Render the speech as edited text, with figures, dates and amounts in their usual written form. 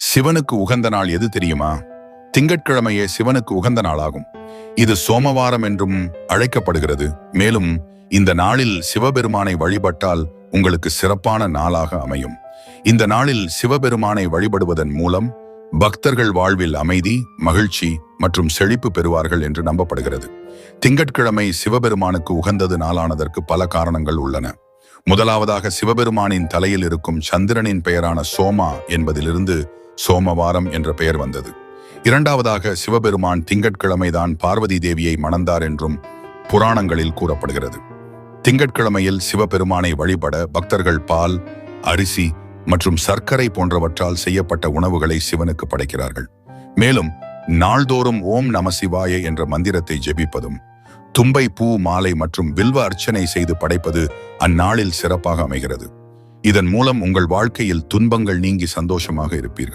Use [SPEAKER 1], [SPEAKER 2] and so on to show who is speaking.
[SPEAKER 1] சிவனுக்கு உகந்த நாள் எது தெரியுமா? திங்கட்கிழமையே சிவனுக்கு உகந்த நாளாகும். இது சோமவாரம் என்றும் அழைக்கப்படுகிறது. மேலும் இந்த நாளில் சிவபெருமானை வழிபட்டால் உங்களுக்கு சிறப்பான நாளாக அமையும். இந்த நாளில் சிவபெருமானை வழிபடுவதன் மூலம் பக்தர்கள் வாழ்வில் அமைதி, மகிழ்ச்சி மற்றும் செழிப்பு பெறுவார்கள் என்று நம்பப்படுகிறது. திங்கட்கிழமை சிவபெருமானுக்கு உகந்தது நாளானதற்கு பல காரணங்கள் உள்ளன. முதலாவதாக, சிவபெருமானின் தலையில் இருக்கும் சந்திரனின் பெயரான சோமா என்பதிலிருந்து சோமவாரம் என்ற பெயர் வந்தது. இரண்டாவதாக, சிவபெருமான் திங்கட்கிழமைதான் பார்வதி தேவியை மணந்தார் என்றும் புராணங்களில் கூறப்படுகிறது. திங்கட்கிழமையில் சிவபெருமானை வழிபட பக்தர்கள் பால், அரிசி மற்றும் சர்க்கரை போன்றவற்றால் செய்யப்பட்ட உணவுகளை சிவனுக்கு படைக்கிறார்கள். மேலும் நாள்தோறும் ஓம் நம சிவாய என்ற மந்திரத்தை ஜெபிப்பதும், தும்பை பூ மாலை மற்றும் வில்வ அர்ச்சனை செய்து படைப்பது அந்நாளில் சிறப்பாக அமைகிறது. இதன் மூலம் உங்கள் வாழ்க்கையில் துன்பங்கள் நீங்கி சந்தோஷமாக இருப்பீர்கள்.